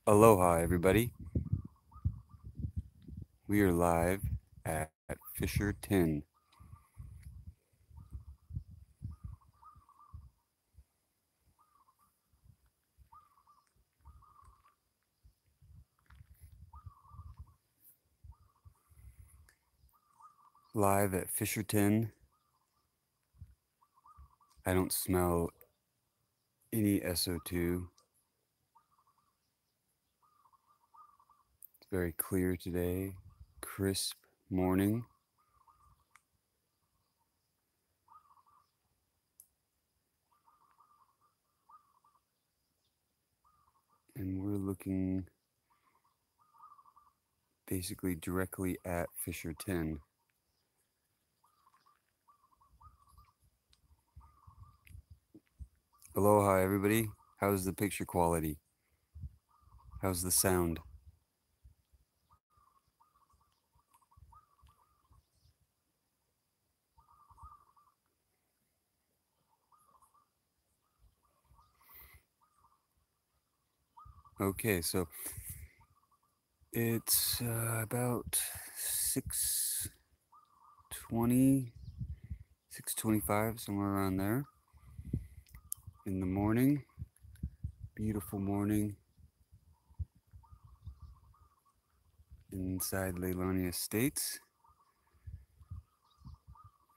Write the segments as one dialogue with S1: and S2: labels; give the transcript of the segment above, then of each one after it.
S1: Aloha, everybody. We are live at Fissure 10. Live at Fissure 10. I don't smell any SO2. It's very clear today, crisp morning. And we're looking basically directly at Fissure 10. Aloha, everybody. How's the picture quality? How's the sound? Okay, so it's about 6:20, 6:25, somewhere around there in the morning. Beautiful morning inside Leilani Estates.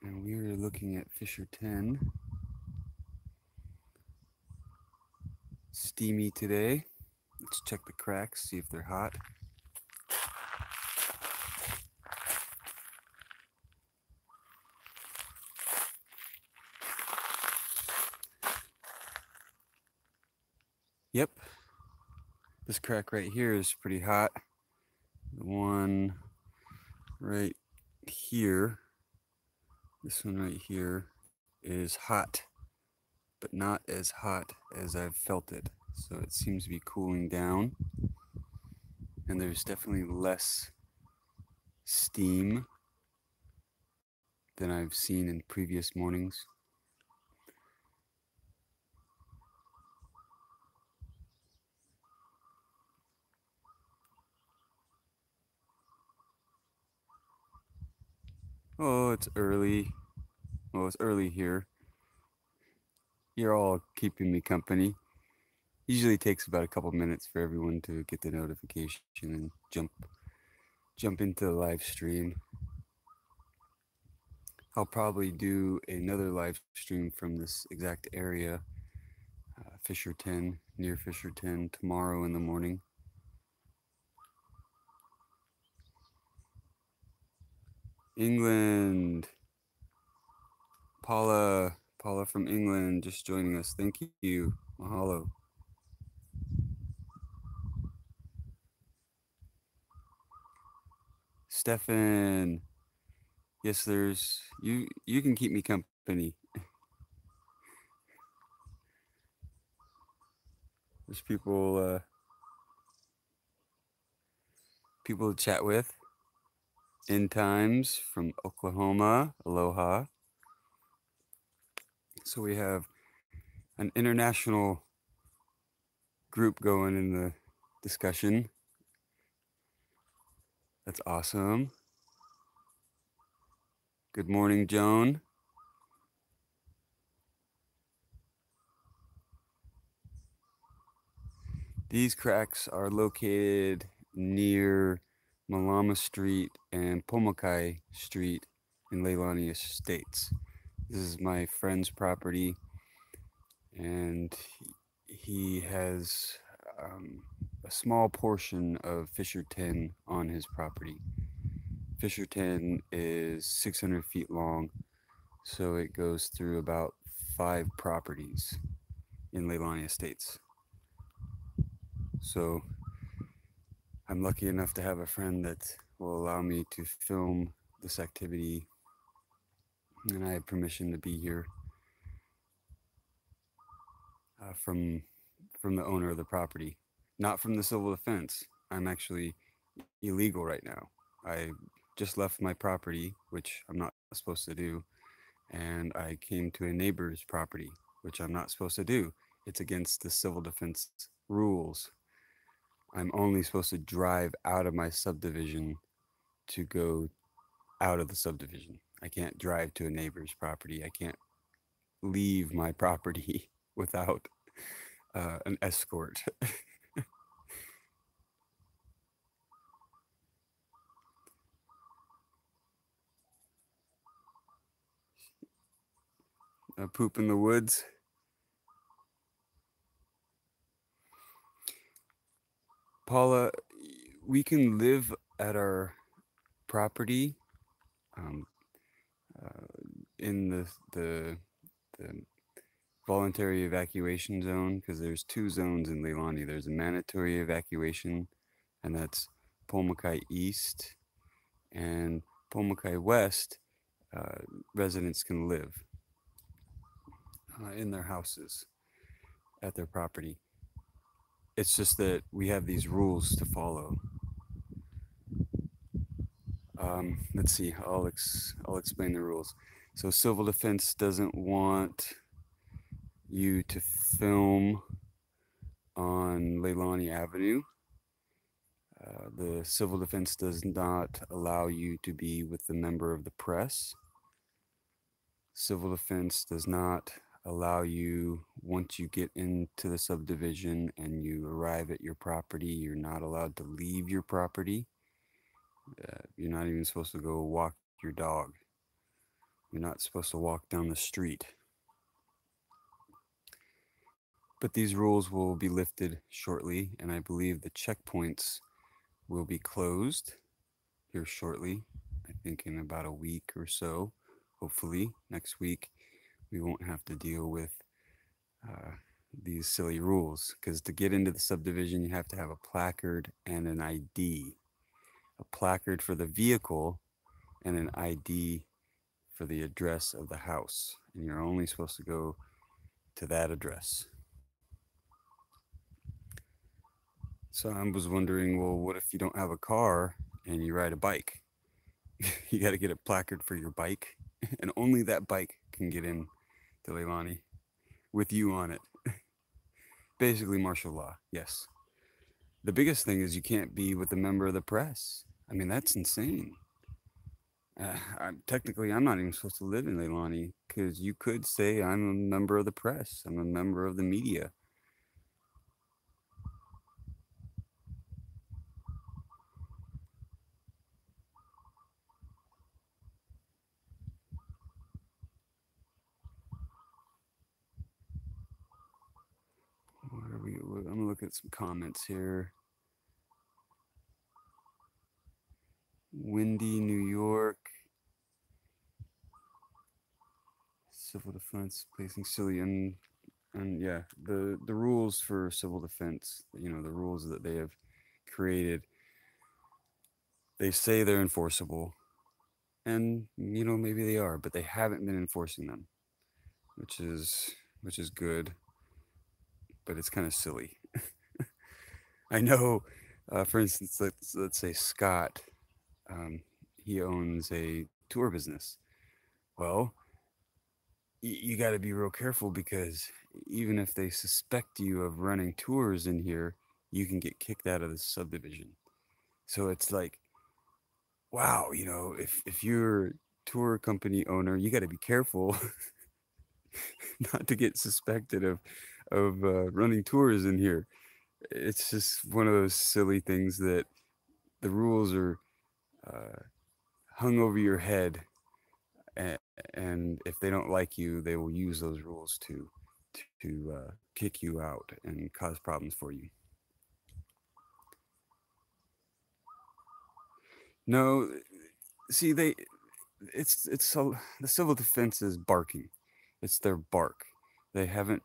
S1: And we are looking at Fissure 10. Steamy today. Let's check the cracks, see if they're hot. Yep, this crack right here is pretty hot. The one right here, this one right here, is hot, but not as hot as I've felt it. So it seems to be cooling down. And there's definitely less steam than I've seen in previous mornings. Oh, it's early. Well, it's early here. You're all keeping me company. Usually takes about a couple minutes for everyone to get the notification and jump into the live stream. I'll probably do another live stream from this exact area, Fissure 10, near Fissure 10, tomorrow in the morning. England. Paula from England just joining us. Thank you. Mahalo. Stefan. Yes, there's you can keep me company. There's people to chat with. End Times from Oklahoma. Aloha. So we have an international group going in the discussion. That's awesome. Good morning, Joan. These cracks are located near Malama Street and Pomokai Street in Leilani Estates. This is my friend's property, and he has a small portion of Fissure 10 on his property. Fissure 10 is 600 feet long, so it goes through about 5 properties in Leilani Estates. So I'm lucky enough to have a friend that will allow me to film this activity, and I have permission to be here from the owner of the property, not from the civil defense. I'm actually illegal right now. I just left my property, which I'm not supposed to do, and I came to a neighbor's property, which I'm not supposed to do. It's against the civil defense rules. I'm only supposed to drive out of my subdivision to go out of the subdivision. I can't drive to a neighbor's property. I can't leave my property without an escort. Poop in the woods. Paula, we can live at our property um, uh, in the voluntary evacuation zone, because there's two zones in Leilani. There's a mandatory evacuation, and that's Pulmukai East, and Pulmukai West. Uh, Residents can live in their houses at their property. It's just that we have these rules to follow. Let's see. I'll explain the rules. So civil defense doesn't want you to film on Leilani Avenue. The civil defense does not allow you to be with a member of the press. Civil defense does not allow you, once you get into the subdivision and you arrive at your property, you're not allowed to leave your property. You're not even supposed to go walk your dog. You're not supposed to walk down the street. But these rules will be lifted shortly, and I believe the checkpoints will be closed here shortly. I think in about a week or so. Hopefully, next week, we won't have to deal with these silly rules. Because to get into the subdivision, you have to have a placard and an ID. A placard for the vehicle and an ID for the address of the house. And you're only supposed to go to that address. So I was wondering, well, what if you don't have a car and you ride a bike? You got to get a placard for your bike, and only that bike can get in to Leilani with you on it. Basically, martial law, yes. The biggest thing is you can't be with a member of the press. I mean, that's insane. Technically, I'm not even supposed to live in Leilani because you could say I'm a member of the press. I'm a member of the media. I'm gonna look at some comments here. Windy, New York. Civil defense placing silly and yeah, the rules for civil defense, the rules that they have created, they say they're enforceable, and maybe they are, but they haven't been enforcing them, which is good, but it's kind of silly. I know, for instance, let's say Scott, he owns a tour business. Well, you got to be real careful, because even if they suspect you of running tours in here, you can get kicked out of the subdivision. So it's like, wow, if you're a tour company owner, you got to be careful not to get suspected of running tours in here. It's just one of those silly things that the rules are uh, hung over your head, and if they don't like you, they will use those rules to kick you out and cause problems for you. No, see, it's so the civil defense is barking. It's their bark. They haven't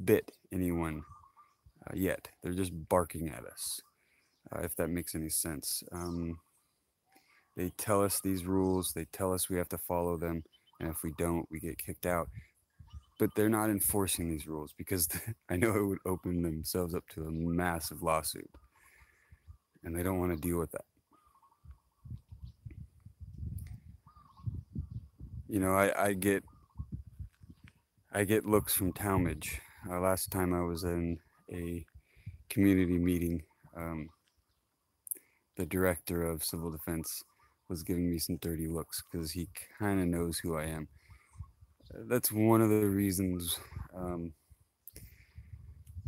S1: bit anyone yet. They're just barking at us. If that makes any sense. They tell us these rules. They tell us we have to follow them, and if we don't, we get kicked out. But they're not enforcing these rules, because I know it would open themselves up to a massive lawsuit, and they don't want to deal with that. I get looks from Talmadge. Last time I was in a community meeting, the director of civil defense was giving me some dirty looks because he kind of knows who I am. That's one of the reasons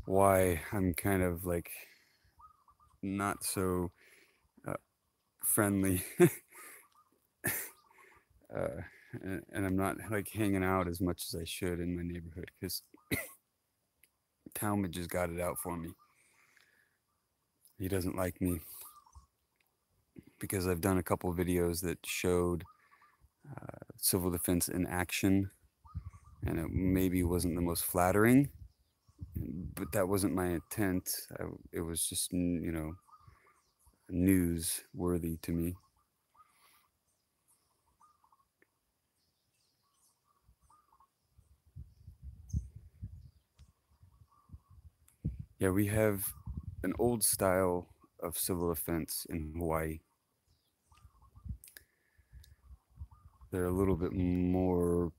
S1: why I'm kind of like not so friendly, uh, and I'm not like hanging out as much as I should in my neighborhood because Talmud just got it out for me. He doesn't like me because I've done a couple of videos that showed civil defense in action, and it maybe wasn't the most flattering, but that wasn't my intent. It was just, newsworthy to me. Yeah, we have an old style of civil defense in Hawaii. They're a little bit more,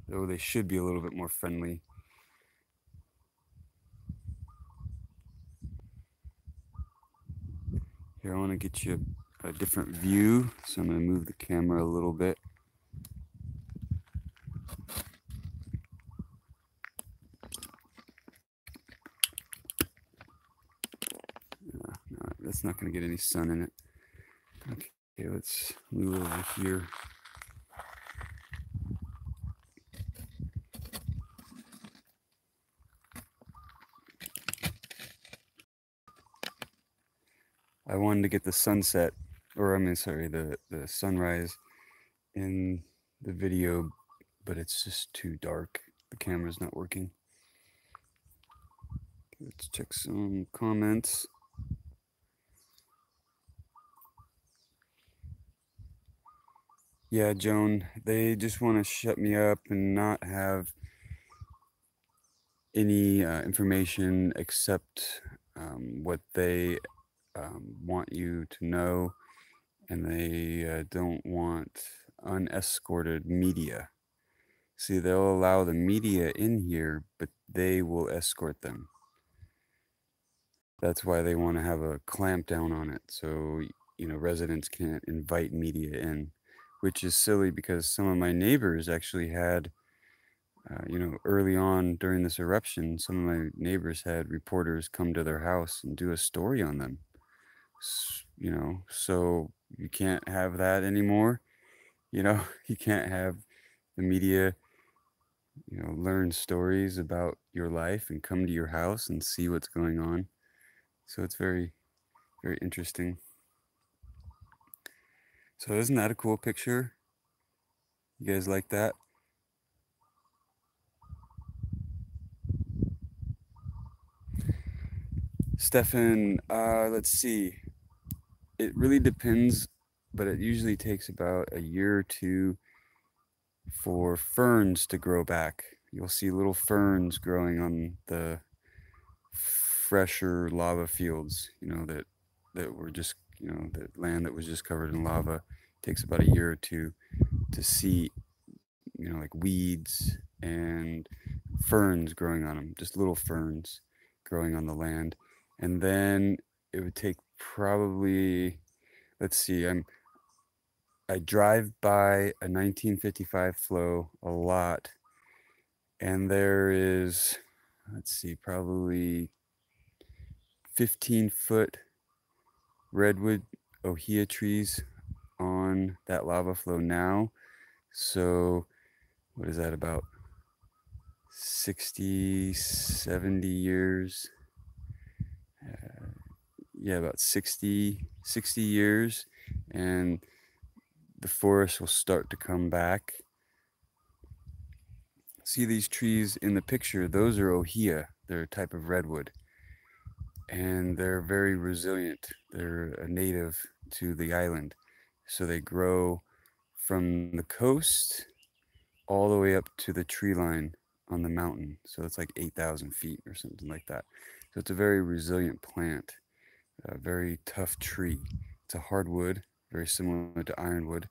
S1: though they should be a little bit more friendly. Here, I want to get you a different view, so I'm going to move the camera a little bit. No, that's not going to get any sun in it. Okay, let's move over here. I wanted to get the sunset, or the sunrise in the video, but it's just too dark. The camera's not working. Let's check some comments. Yeah, Joan, they just want to shut me up and not have any information except what they want you to know, and they don't want unescorted media. See, they'll allow the media in here, but they will escort them. That's why they want to have a clamp down on it, so residents can't invite media in, which is silly because some of my neighbors actually had, early on during this eruption, some of my neighbors had reporters come to their house and do a story on them. So you can't have that anymore. You can't have the media, learn stories about your life and come to your house and see what's going on. So it's very, very interesting. So isn't that a cool picture? You guys like that? Stefan, let's see. It really depends, but it usually takes about a year or two for ferns to grow back. You'll see little ferns growing on the fresher lava fields, that were just, the land that was just covered in lava. It takes about a year or two to see, like weeds and ferns growing on them, just little ferns growing on the land. And then it would take probably, let's see, I drive by a 1955 flow a lot, and there is, let's see, probably 15-foot redwood ohia trees on that lava flow now. So what is that, about 60, 70 years? Yeah, about 60 years, and the forest will start to come back. See these trees in the picture? Those are ohia. They're a type of redwood, and they're very resilient. They're a native to the island, so they grow from the coast all the way up to the tree line on the mountain. So it's like 8,000 feet or something like that. So it's a very resilient plant, a very tough tree. It's a hardwood, very similar to ironwood,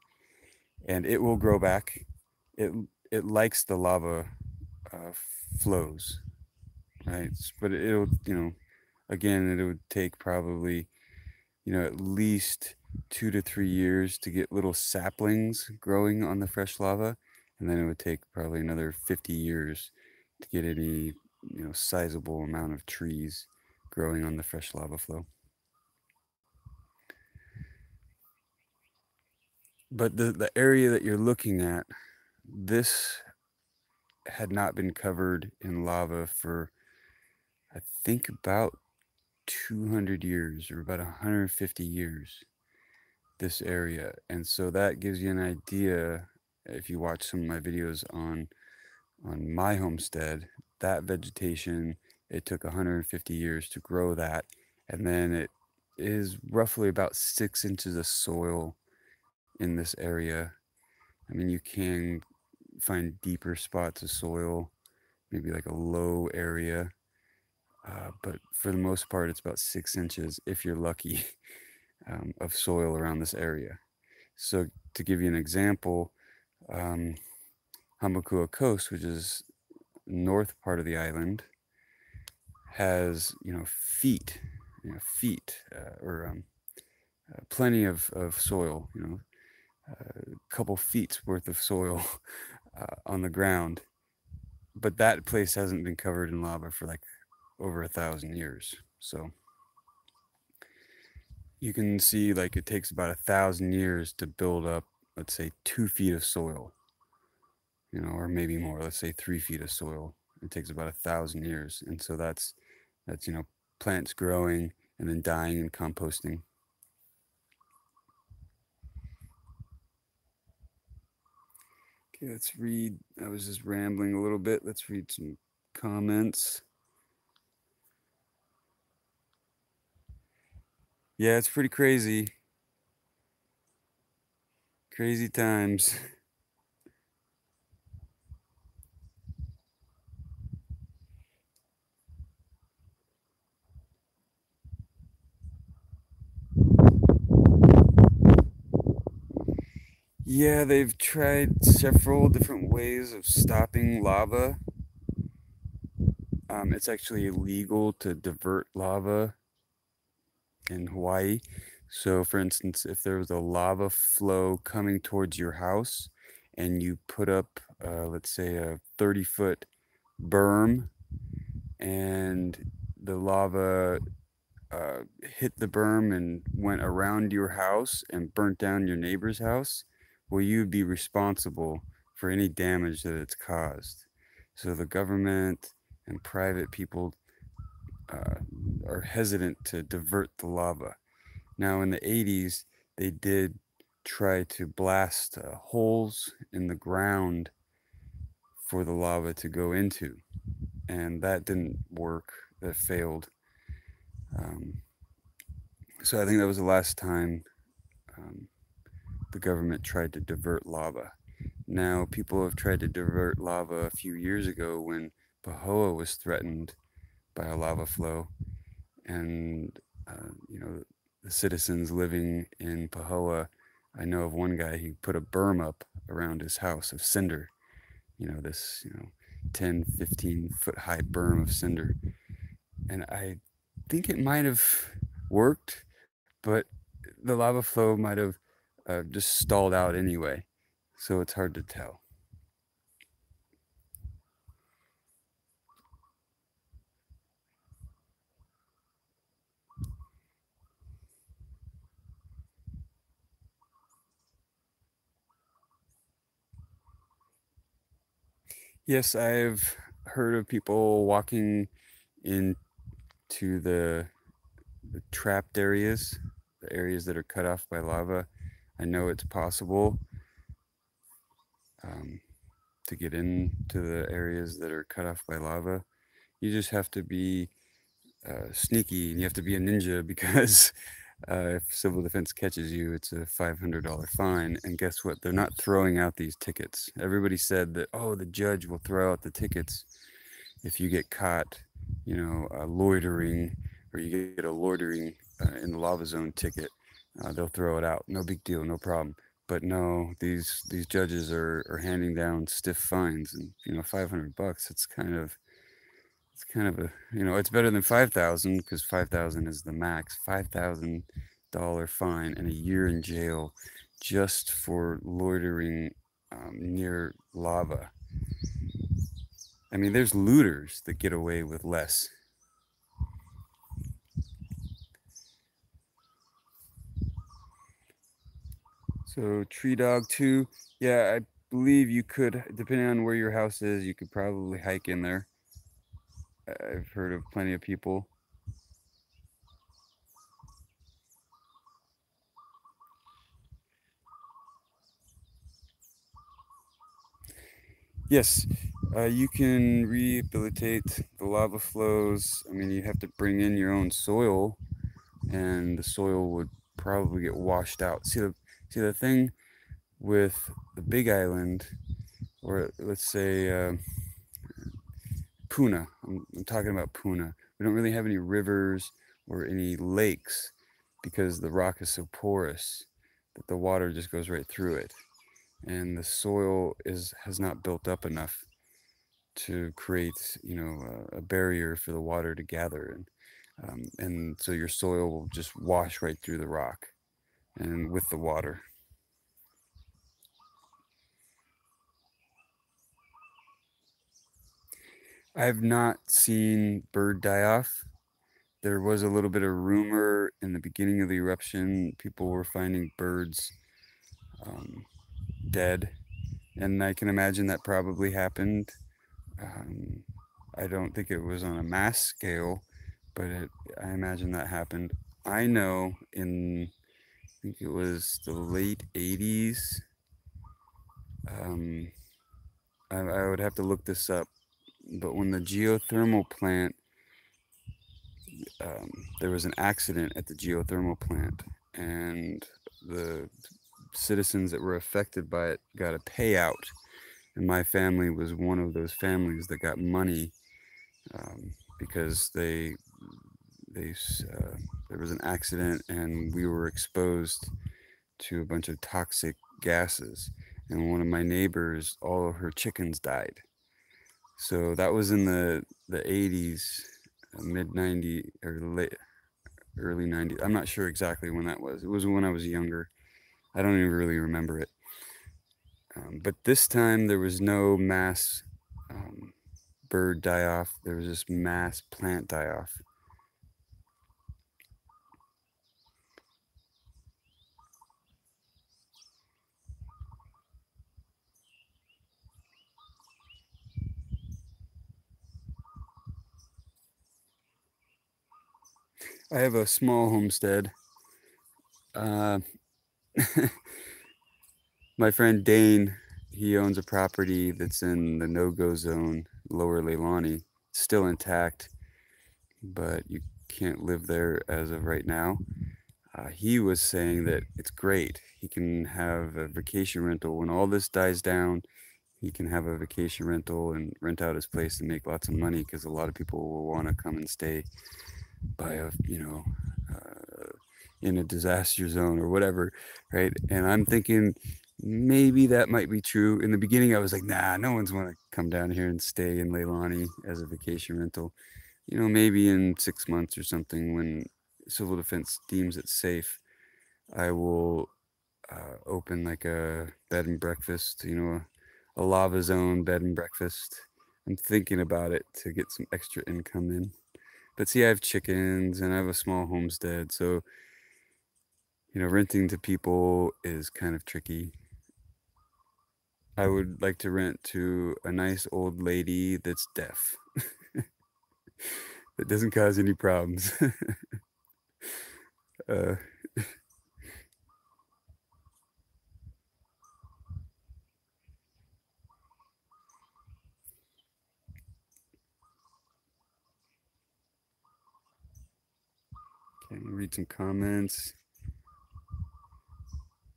S1: and it will grow back. It likes the lava flows, right? But it'll, again, it would take probably, at least 2 to 3 years to get little saplings growing on the fresh lava. And then it would take probably another 50 years to get any, sizable amount of trees growing on the fresh lava flow. But the area that you're looking at, this had not been covered in lava for, I think, about 200 years or about 150 years, this area. And so that gives you an idea, if you watch some of my videos on my homestead, that vegetation, it took 150 years to grow that. And then it is roughly about 6 inches of soil in this area. I mean, you can find deeper spots of soil, maybe like a low area. But for the most part, it's about 6 inches, if you're lucky, of soil around this area. So to give you an example, Hamakua Coast, which is north part of the island, has feet or plenty of soil, a couple feet's worth of soil on the ground, but that place hasn't been covered in lava for like over 1,000 years. So you can see, like, it takes about 1,000 years to build up, let's say, 2 feet of soil, or maybe more. Let's say 3 feet of soil. It takes about 1,000 years, and so that's plants growing and then dying and composting. Okay, let's read. I was just rambling a little bit. Let's read some comments. Yeah, it's pretty crazy. Crazy times. Yeah, they've tried several different ways of stopping lava. It's actually illegal to divert lava in Hawaii. So, for instance, if there was a lava flow coming towards your house and you put up, let's say, a 30-foot berm, and the lava hit the berm and went around your house and burnt down your neighbor's house, well, you'd be responsible for any damage that it's caused. So the government and private people are hesitant to divert the lava. Now, in the 80s, they did try to blast holes in the ground for the lava to go into, and that didn't work. That failed. So I think that was the last time the government tried to divert lava. Now, people have tried to divert lava a few years ago when Pahoa was threatened by a lava flow, and the citizens living in Pahoa, I know of one guy, he put a berm up around his house of cinder, this 10, 15 foot high berm of cinder, and I think it might have worked, but the lava flow might have just stalled out anyway, so it's hard to tell. Yes, I've heard of people walking into the trapped areas, the areas that are cut off by lava. I know it's possible to get into the areas that are cut off by lava. You just have to be sneaky, and you have to be a ninja, because if civil defense catches you, it's a $500 fine. And guess what? They're not throwing out these tickets. Everybody said that, oh, the judge will throw out the tickets if you get caught, loitering, or you get a loitering in the lava zone ticket. They'll throw it out. No big deal, no problem. But no, these judges are handing down stiff fines, and $500. It's kind of It's kind of a, it's better than 5,000 because 5,000 is the max. $5,000 fine and a year in jail just for loitering near lava. I mean, there's looters that get away with less. So Tree Dog 2, yeah, I believe you could, depending on where your house is, you could probably hike in there. I've heard of plenty of people. Yes, you can rehabilitate the lava flows. I mean, you have to bring in your own soil, and the soil would probably get washed out. See the thing with the Big Island, or let's say Puna. I'm talking about Puna. We don't really have any rivers or any lakes because the rock is so porous that the water just goes right through it, and the soil has not built up enough to create, a barrier for the water to gather, and so your soil will just wash right through the rock and with the water. I've not seen bird die off. There was a little bit of rumor in the beginning of the eruption. People were finding birds um, dead, and I can imagine that probably happened. Um, I don't think it was on a mass scale, but I imagine that happened. I know I think it was the late 80s. Um, I would have to look this up, but when the geothermal plant, there was an accident at the geothermal plant, and the citizens that were affected by it got a payout. And my family was one of those families that got money because there was an accident and we were exposed to a bunch of toxic gases. And one of my neighbors, all of her chickens died. So that was in the 80s, mid 90s or late early 90s. I'm not sure exactly when that was. It was when I was younger. I don't even really remember it. But this time there was no mass bird die off. There was just mass plant die off. I have a small homestead. Uh, my friend Dane, he owns a property that's in the no-go zone, Lower Leilani. It's still intact, but you can't live there as of right now. He was saying that it's great. He can have a vacation rental when all this dies down. He can have a vacation rental and rent out his place and make lots of money because a lot of people will want to come and stay by in a disaster zone or whatever, right? And I'm thinking maybe that might be true. In the beginning, I was like, nah, no one's want to come down here and stay in Leilani as a vacation rental. Maybe in 6 months or something when civil defense deems it safe, I will open like a bed and breakfast, a lava zone bed and breakfast. I'm thinking about it to get some extra income in. But see, I have chickens and I have a small homestead, so renting to people is kind of tricky. I would like to rent to a nice old lady that's deaf. That doesn't cause any problems. uh, okay, read some comments.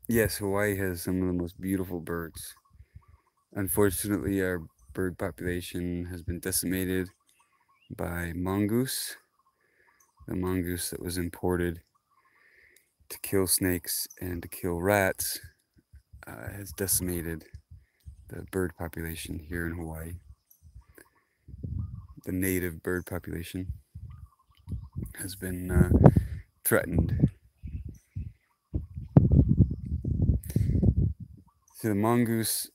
S1: Yes, Hawaii has some of the most beautiful birds. Unfortunately, our bird population has been decimated by mongoose. The mongoose that was imported to kill snakes and to kill rats has decimated the bird population here in Hawaii. the native bird population has been threatened. So the mongoose,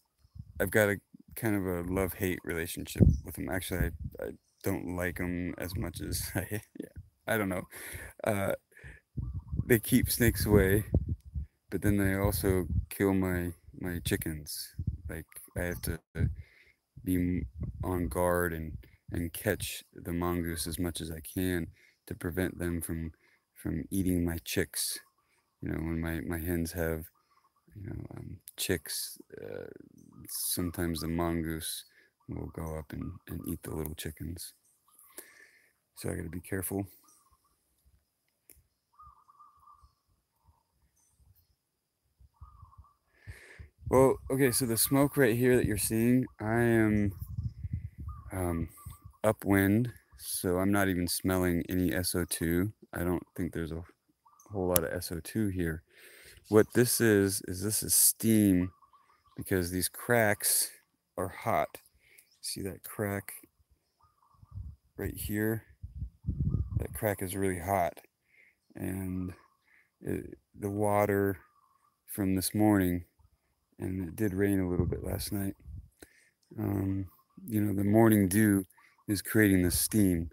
S1: I've got a kind of a love-hate relationship with them. Actually, I don't like them as much as I don't know. They keep snakes away, but then they also kill my chickens. Like I have to be on guard and catch the mongoose as much as I can to prevent them from eating my chicks. You know, when my hens have chicks, sometimes the mongoose will go up and eat the little chickens. So I got to be careful. Well, okay, so the smoke right here that you're seeing, I am upwind, so I'm not even smelling any SO2. I don't think there's a whole lot of SO2 here. What this is steam, because these cracks are hot. See that crack right here? That crack is really hot, and the water from this morning, and it did rain a little bit last night. You know, the morning dew is creating the steam.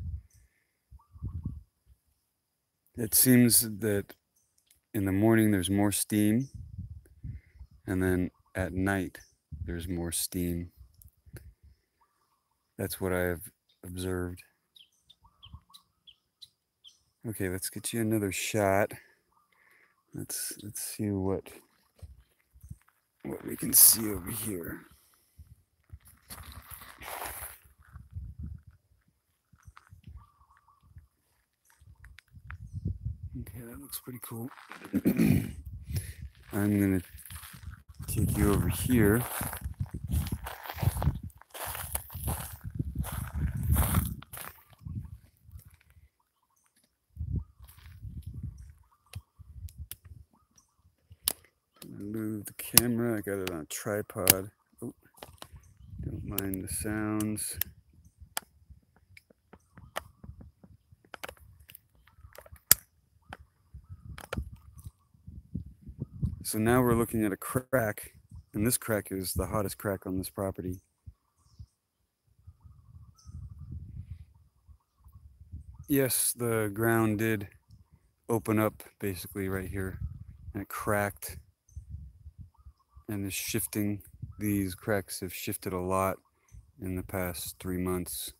S1: It seems that in the morning there's more steam, and then at night there's more steam. That's what I have observed. Okay, let's get you another shot. Let's see what we can see over here. Okay, that looks pretty cool. I'm gonna take you over here. Move the camera. I got it on a tripod. Oh, don't mind the sounds. So now we're looking at a crack, and this crack is the hottest crack on this property. Yes, the ground did open up basically right here, and it cracked and is shifting. These cracks have shifted a lot in the past 3 months.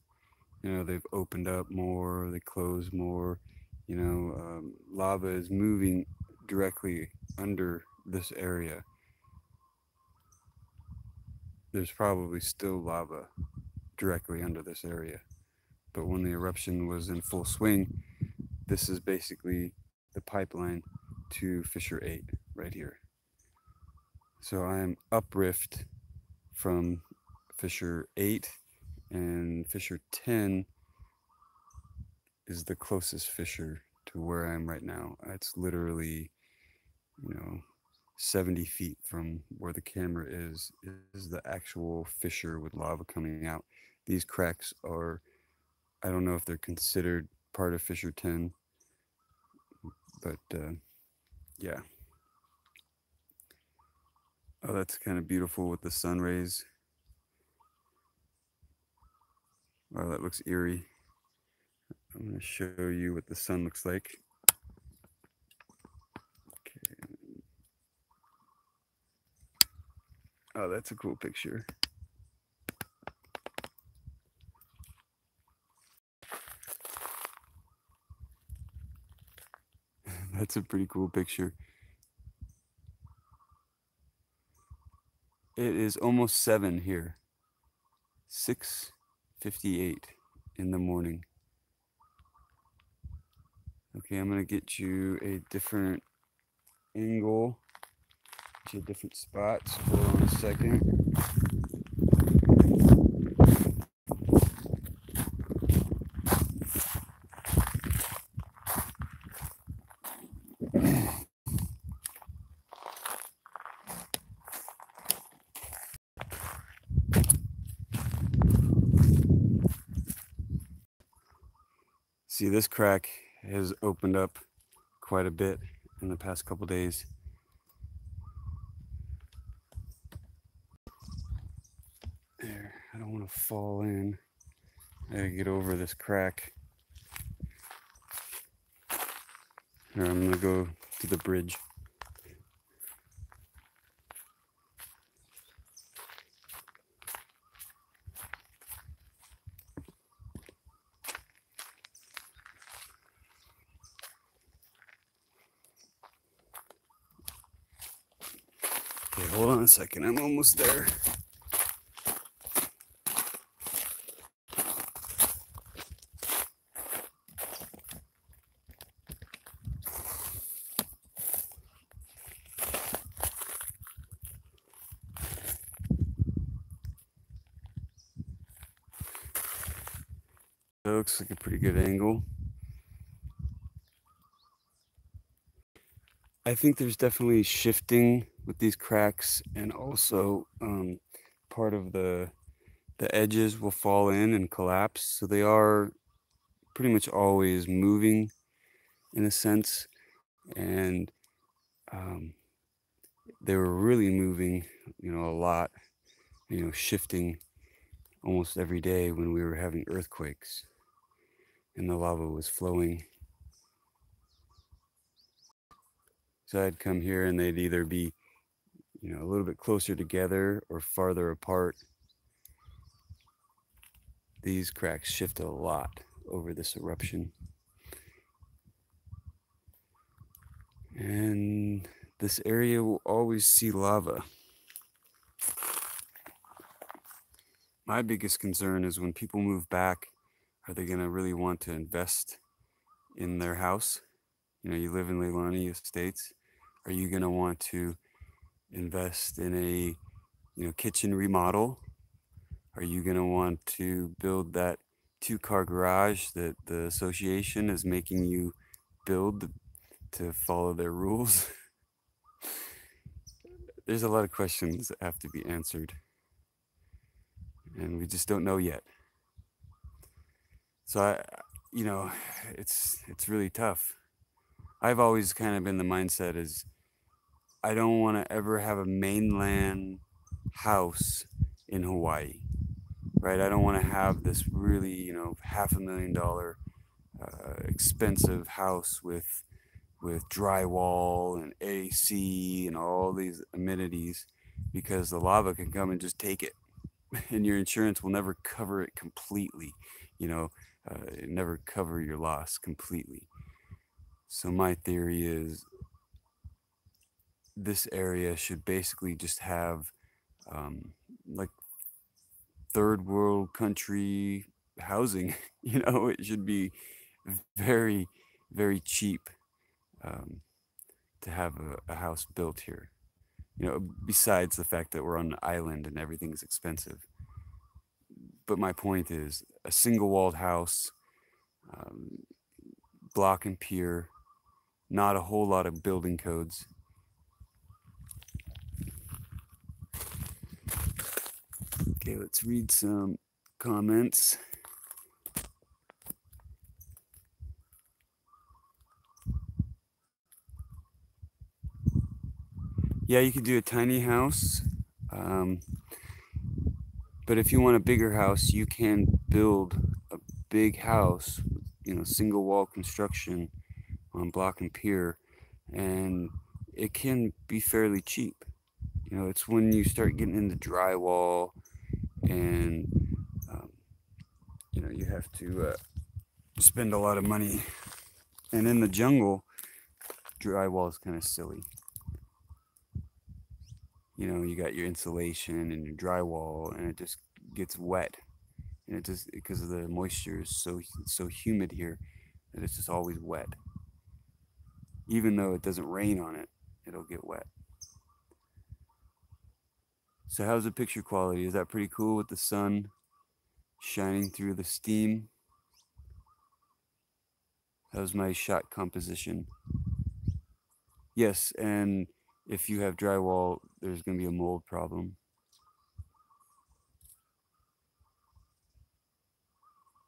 S1: You know, they've opened up more, they close more. You know, lava is moving directly under this area. There's probably still lava directly under this area, but when the eruption was in full swing, this is basically the pipeline to Fissure 8 right here. So I am uprift from Fissure 8, and Fissure 10 is the closest fissure to where I am right now. It's literally, 70 feet from where the camera is the actual fissure with lava coming out. These cracks are, I don't know if they're considered part of Fissure 10, but yeah. Oh, that's kind of beautiful with the sun rays. Wow, that looks eerie. I'm going to show you what the sun looks like. Okay. Oh, that's a cool picture. That's a pretty cool picture. It is almost 7 here. 6:58 in the morning. Okay, I'm gonna get you a different angle, get you a different spot. So hold on a second. See, this crack has opened up quite a bit in the past couple days. There, I don't want to fall in. I gotta get over this crack. Here, I'm gonna go to the bridge. Okay, hold on a second, I'm almost there. That looks like a pretty good angle. I think there's definitely shifting with these cracks, and also part of the edges will fall in and collapse. So they are pretty much always moving in a sense, and they were really moving, a lot, shifting almost every day when we were having earthquakes and the lava was flowing. So I'd come here and they'd either be, a little bit closer together or farther apart. These cracks shift a lot over this eruption. And this area will always see lava. My biggest concern is when people move back, are they going to really want to invest in their house? You live in Leilani Estates. Are you going to want to invest in a, kitchen remodel? Are you going to want to build that 2-car garage that the association is making you build to follow their rules? There's a lot of questions that have to be answered, and we just don't know yet. So it's really tough. I've always kind of been the mindset is I don't want to ever have a mainland house in Hawaii, right? I don't want to have this really, $500,000 expensive house with drywall and AC and all these amenities, because the lava can come and just take it, and your insurance will never cover it completely. Never cover your loss completely. So my theory is this area should basically just have like third world country housing. It should be very, very cheap to have a house built here. Besides the fact that we're on an island and everything's expensive. But my point is a single walled house, block and pier, not a whole lot of building codes. Okay, let's read some comments. Yeah, you could do a tiny house, but if you want a bigger house, you can build a big house, single wall construction on block and pier, and it can be fairly cheap. It's when you start getting into drywall and you have to spend a lot of money, and in the jungle drywall is kind of silly. You got your insulation and your drywall, and it just gets wet, and it just, because of the moisture is so humid here, that it's just always wet. Even though it doesn't rain on it, it'll get wet. So how's the picture quality? Is that pretty cool with the sun shining through the steam? How's my shot composition? Yes, and if you have drywall, there's going to be a mold problem.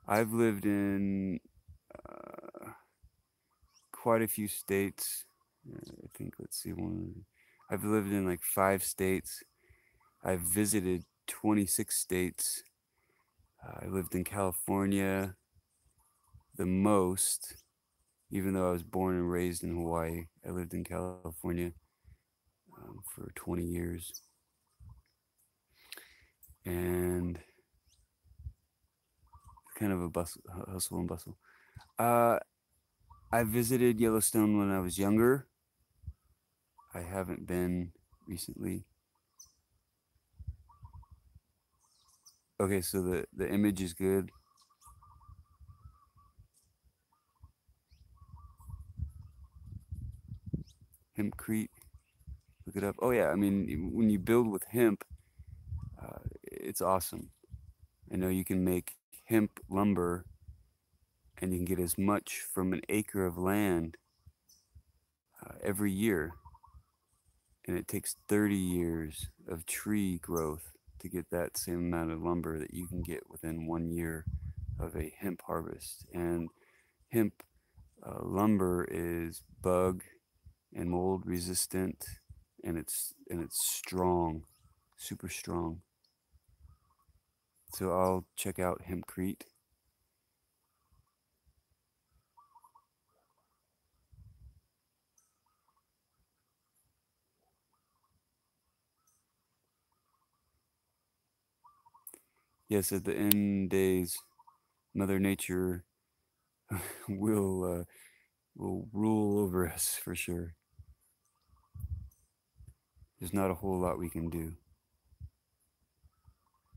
S1: I've lived in quite a few states. I think, let's see, I've lived in like 5 states. I've visited 26 states. I lived in California the most, even though I was born and raised in Hawaii. I lived in California for 20 years. And kind of a hustle and bustle. I visited Yellowstone when I was younger. I haven't been recently. Okay, so the image is good. Hempcrete, look it up. Oh yeah, I mean, when you build with hemp, it's awesome. I know you can make hemp lumber, and you can get as much from an acre of land every year. And it takes 30 years of tree growth to get that same amount of lumber that you can get within 1 year of a hemp harvest. And hemp lumber is bug and mold resistant, and it's strong, super strong. So I'll check out Hempcrete. Yes, at the end days, Mother Nature will rule over us for sure. There's not a whole lot we can do.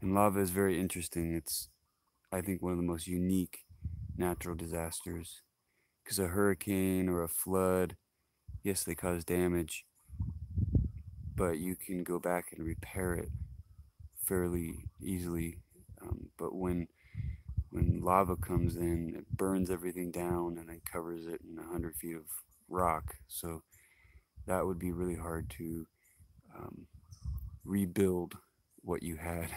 S1: And lava is very interesting. It's, I think, one of the most unique natural disasters. Because a hurricane or a flood, yes, they cause damage, but you can go back and repair it fairly easily. But when lava comes in, it burns everything down and then covers it in 100 feet of rock. So that would be really hard to rebuild what you had,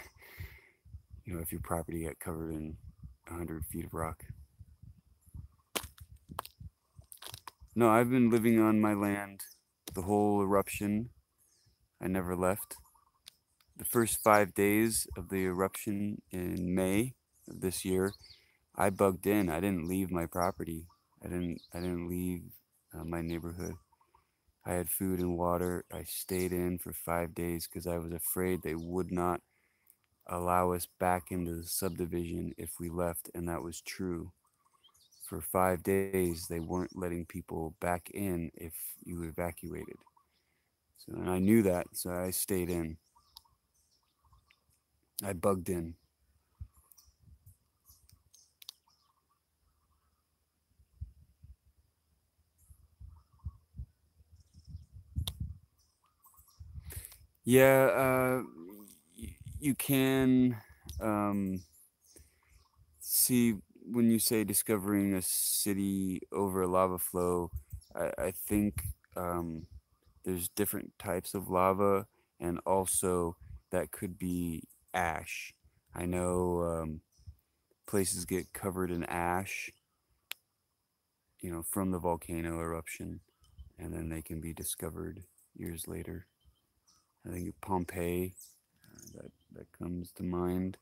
S1: if your property got covered in 100 feet of rock. No, I've been living on my land the whole eruption. I never left. The first 5 days of the eruption in May of this year, I bugged in. I didn't leave my property. I didn't leave my neighborhood. I had food and water. I stayed in for 5 days because I was afraid they would not allow us back into the subdivision if we left, and that was true. For 5 days, they weren't letting people back in if you evacuated. So, and I knew that, so I stayed in. I bugged in. Yeah, you can see when you say discovering a city over a lava flow, I think there's different types of lava, and also that could be ash. I know places get covered in ash, from the volcano eruption, and then they can be discovered years later. I think Pompeii, that comes to mind.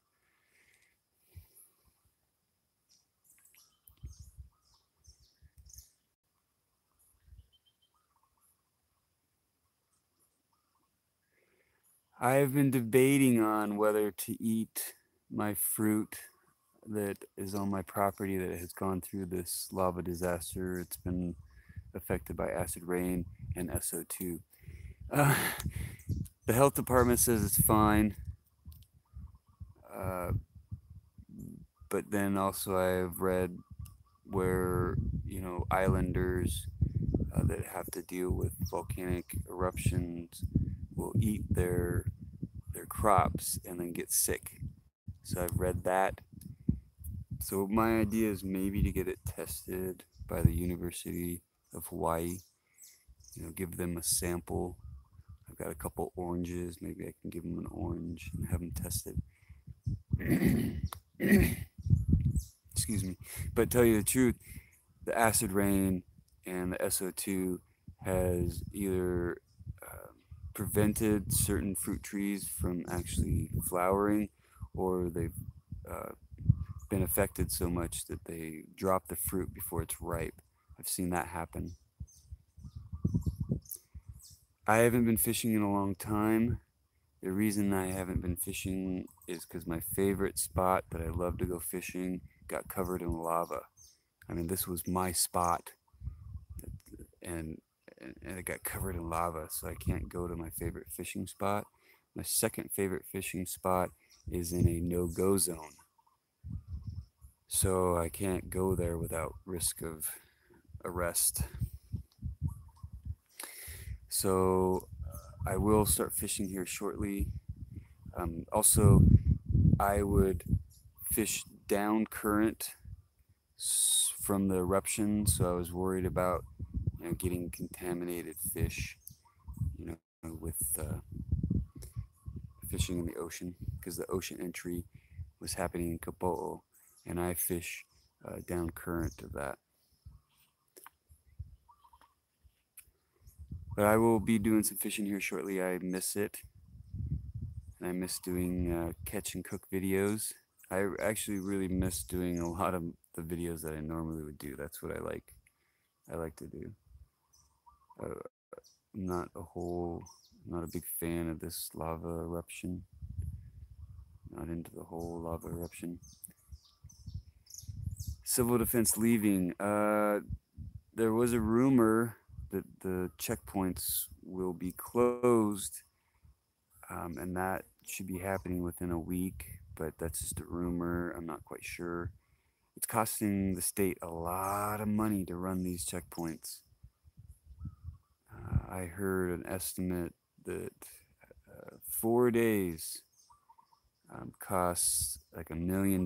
S1: I've been debating on whether to eat my fruit that is on my property that has gone through this lava disaster. It's been affected by acid rain and SO2. The health department says it's fine. But then also I've read where, islanders that have to deal with volcanic eruptions will eat their crops and then get sick. So I've read that. So my idea is maybe to get it tested by the University of Hawaii. Give them a sample. I've got a couple oranges. Maybe I can give them an orange and have them tested. Excuse me. But tell you the truth, the acid rain and the SO2 has either prevented certain fruit trees from actually flowering, or they've uh, been affected so much that they drop the fruit before it's ripe. I've seen that happen. I haven't been fishing in a long time. The reason I haven't been fishing is because my favorite spot that I love to go fishing got covered in lava. I mean, this was my spot, and and it got covered in lava, so I can't go to my favorite fishing spot. My second favorite fishing spot is in a no-go zone, so I can't go there without risk of arrest. So I will start fishing here shortly. Also, I would fish down current from the eruption, so I was worried about getting contaminated fish, with fishing in the ocean, because the ocean entry was happening in Kapo'o, and I fish down current of that. But I will be doing some fishing here shortly. I miss it, and I miss doing catch and cook videos. I actually really miss doing a lot of the videos that I normally would do. That's what I like. I like to do. I'm not a big fan of this lava eruption. Not into the whole lava eruption. Civil defense leaving. There was a rumor that the checkpoints will be closed, and that should be happening within a week, but that's just a rumor. I'm not quite sure. It's costing the state a lot of money to run these checkpoints. I heard an estimate that 4 days costs like $1 million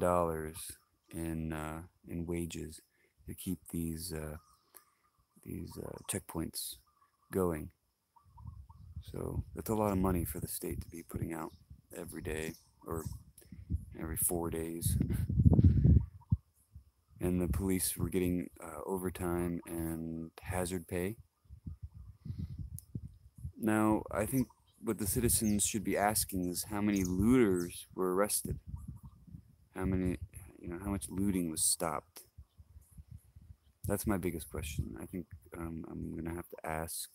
S1: in wages to keep these checkpoints going. So that's a lot of money for the state to be putting out every day or every 4 days. And the police were getting overtime and hazard pay. Now, I think what the citizens should be asking is how many looters were arrested? How much looting was stopped? That's my biggest question. I think I'm going to have to ask,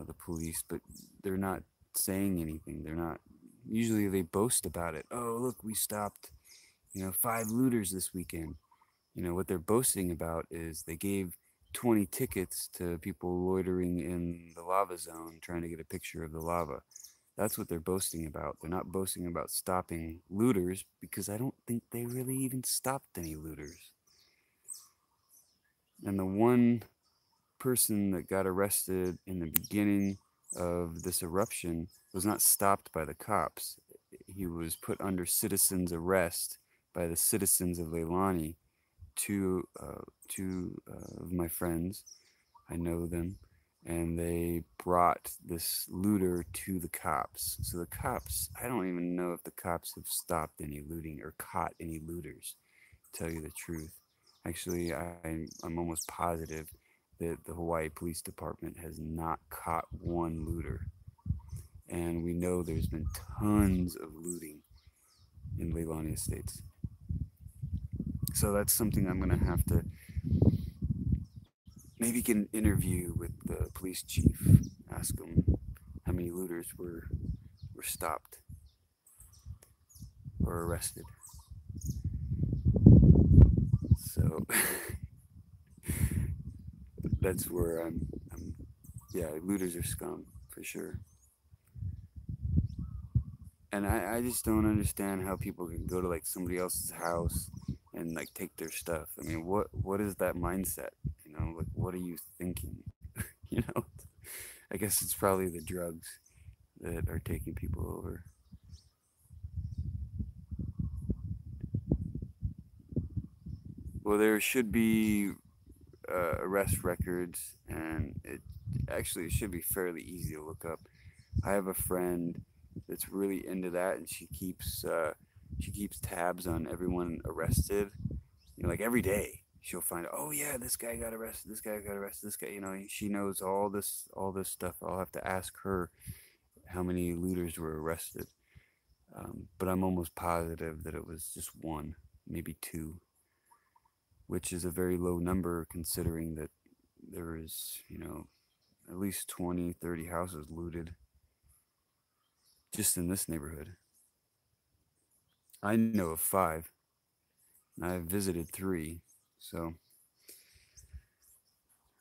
S1: the police, but they're not saying anything. They're not, usually they boast about it. Oh, look, we stopped, 5 looters this weekend. What they're boasting about is they gave 20 tickets to people loitering in the lava zone trying to get a picture of the lava. That's what they're boasting about. They're not boasting about stopping looters, because I don't think they really even stopped any looters. And the one person that got arrested in the beginning of this eruption was not stopped by the cops. He was put under citizen's arrest by the citizens of Leilani. Two of my friends, I know them, and they brought this looter to the cops. So the cops, I don't even know if the cops have stopped any looting or caught any looters, to tell you the truth. Actually, I'm almost positive that the Hawaii Police Department has not caught one looter. And we know there's been tons of looting in Leilani Estates. So that's something I'm going to have to maybe get an interview with the police chief, ask him how many looters were stopped or arrested. So that's where I'm yeah, looters are scum for sure. And I just don't understand how people can go to like somebody else's house and like take their stuff. I mean, what is that mindset? Like what are you thinking? you know, I guess it's probably the drugs that are taking people over. Well, there should be arrest records, and it should be fairly easy to look up. I have a friend that's really into that, and she keeps tabs on everyone arrested. Like every day, she'll find, oh yeah, this guy got arrested, this guy got arrested, this guy, you know, she knows all this stuff. I'll have to ask her how many looters were arrested. But I'm almost positive that it was just one, maybe two, which is a very low number considering that there is, you know, at least 20, 30 houses looted just in this neighborhood. I know of five. I've visited three, so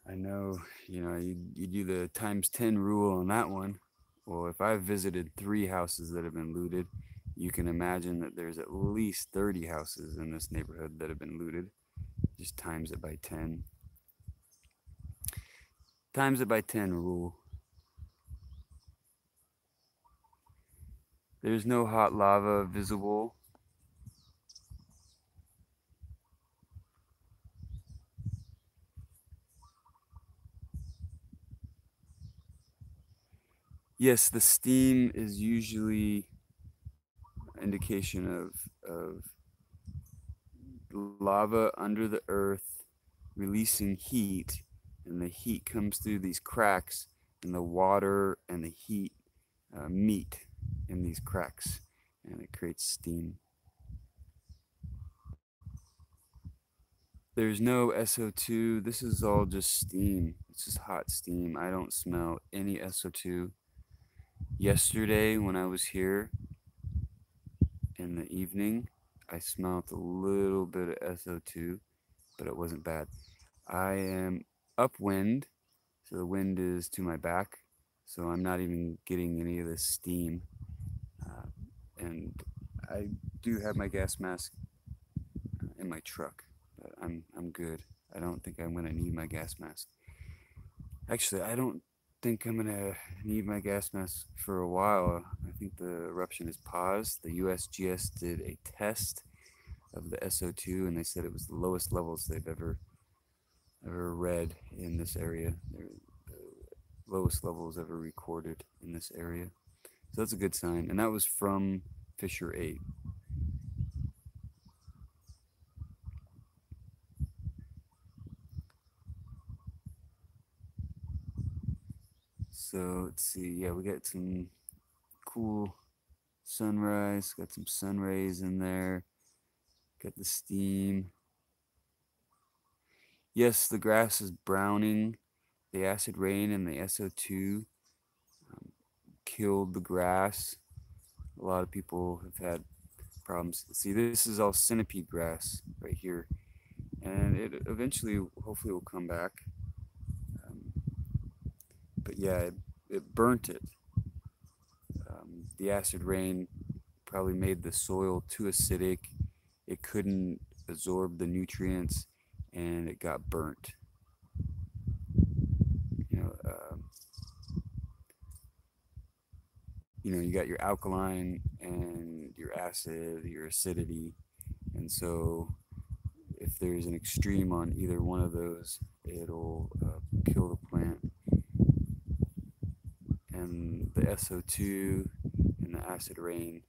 S1: I know, you know, you do the times 10 rule on that one. Well, if I've visited three houses that have been looted, you can imagine that there's at least 30 houses in this neighborhood that have been looted. Just times it by 10. Times it by 10 rule. There's no hot lava visible. Yes, the steam is usually indication of lava under the earth releasing heat, and the heat comes through these cracks, and the water and the heat meet in these cracks, and it creates steam. There's no SO2. This is all just steam. It's just hot steam. I don't smell any SO2. Yesterday, when I was here in the evening, I smelled a little bit of SO2, but it wasn't bad. I am upwind, so the wind is to my back, so I'm not even getting any of this steam. And I do have my gas mask in my truck, but I'm good. I don't think I'm gonna need my gas mask. Actually, I don't think I'm gonna need my gas mask for a while. I think the eruption is paused. The USGS did a test of the SO2, and they said it was the lowest levels they've ever read in this area. They're the lowest levels ever recorded in this area. So that's a good sign. And that was from Fissure 8. So let's see. Yeah, we got some cool sunrise, got some sun rays in there, got the steam. Yes, the grass is browning. The acid rain and the SO2 killed the grass. A lot of people have had problems. See, this is all centipede grass right here, and it eventually, hopefully, will come back. But yeah, it burnt it. The acid rain probably made the soil too acidic. It couldn't absorb the nutrients, and it got burnt. You know, you got your alkaline and your acid, your acidity, and so if there's an extreme on either one of those, it'll kill the plant. And the SO2 and the acid rain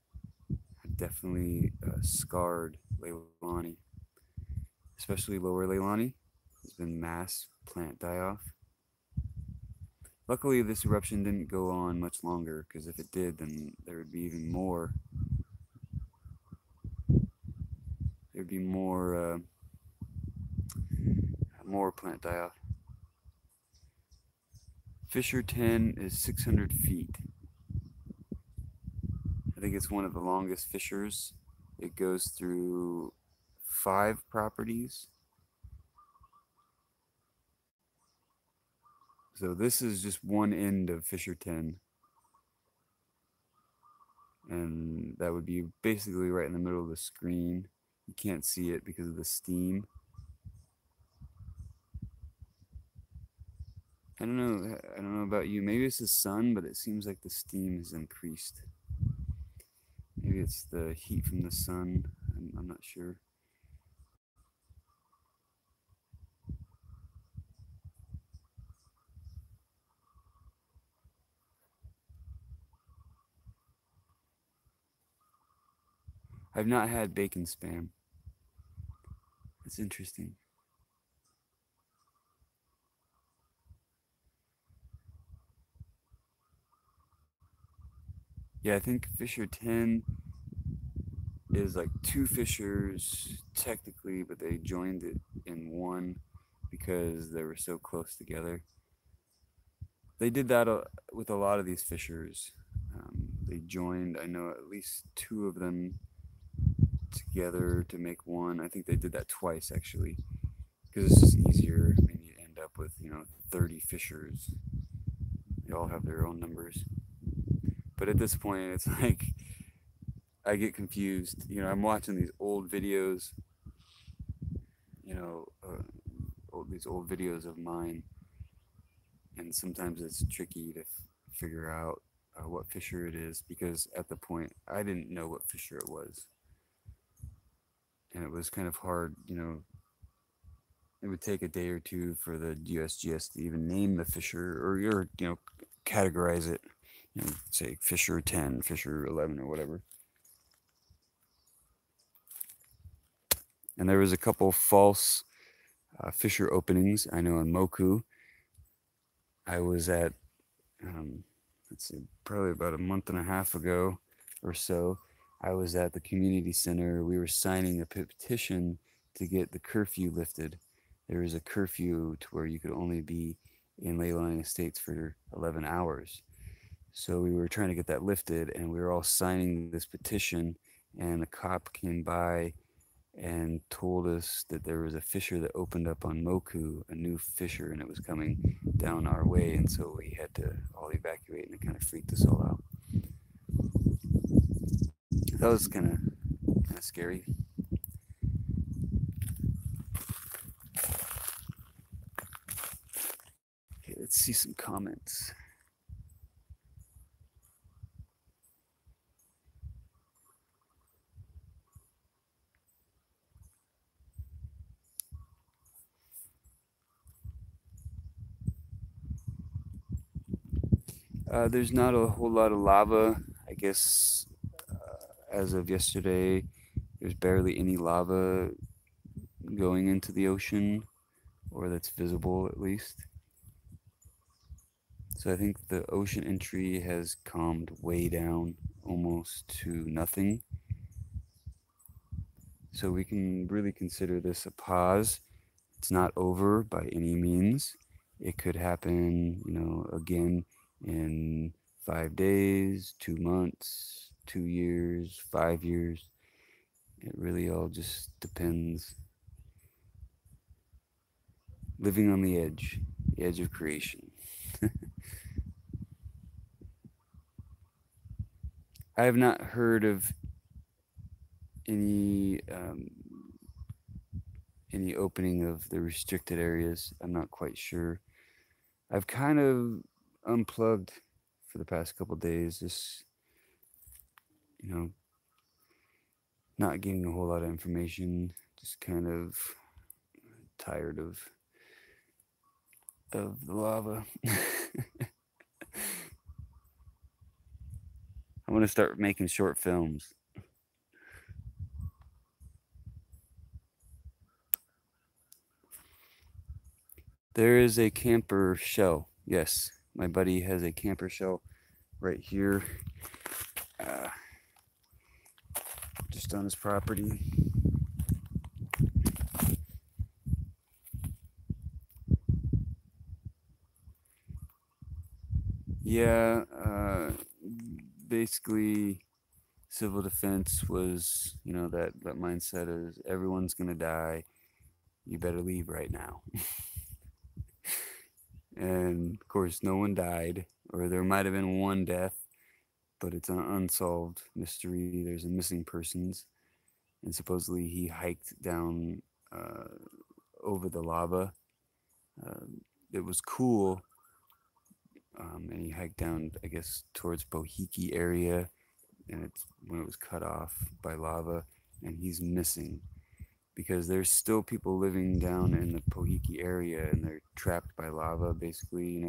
S1: have definitely scarred Leilani, especially lower Leilani. There's been mass plant die-off. Luckily, this eruption didn't go on much longer, because if it did, then there would be even more. There'd be more plant die-off. Fissure 10 is 600 feet. I think it's one of the longest fissures. It goes through 5 properties. So this is just one end of Fissure 10. And that would be basically right in the middle of the screen. You can't see it because of the steam. I don't know about you. Maybe it's the sun, but it seems like the steam has increased. Maybe it's the heat from the sun. I'm not sure. I've not had bacon spam. It's interesting. Yeah, I think Fissure 10 is like two fissures technically, but they joined it in one because they were so close together. They did that with a lot of these fissures. They joined, I know, at least two of them together to make one. I think they did that twice actually, because it's just easier. I mean, you end up with 30 fissures. They all have their own numbers. But at this point, it's like I get confused. I'm watching these old videos. You know, these old videos of mine, and sometimes it's tricky to figure out what fissure it is because at the point I didn't know what fissure it was, and it was kind of hard. It would take a day or two for the USGS to even name the fissure or categorize it. Say fissure 10, fissure 11, or whatever. And there was a couple false fissure openings. I know in Moku, I was at, let's see, probably about a month and a half ago or so. I was at the community center. We were signing a petition to get the curfew lifted. There was a curfew to where you could only be in Leilani Estates for 11 hours. So we were trying to get that lifted, and we were all signing this petition, and a cop came by and told us that there was a fissure that opened up on Moku, a new fissure, and it was coming down our way, and so we had to all evacuate, and it kind of freaked us all out. That was kind of scary. Okay, let's see some comments. There's not a whole lot of lava, I guess. As of yesterday, there's barely any lava going into the ocean, or that's visible at least. So I think the ocean entry has calmed way down almost to nothing. So we can really consider this a pause. It's not over by any means. It could happen, again in 5 days, 2 months, 2 years, 5 years. It really all just depends. Living on the edge of creation. I have not heard of any opening of the restricted areas. I'm not quite sure. I've kind of unplugged for the past couple days, just not getting a whole lot of information, just kind of tired of the lava. I want to start making short films. There is a camper shell. Yes, my buddy has a camper shell right here, just on his property. Yeah, basically, civil defense was, that mindset is everyone's gonna die. You better leave right now. And of course, no one died, or there might have been one death, but it's an unsolved mystery. There's a missing persons, and supposedly he hiked down over the lava. It was cool, and he hiked down, I guess, towards Bohiki area, and it's when it was cut off by lava, and he's missing because there's still people living down in the Pohiki area, and they're trapped by lava. Basically,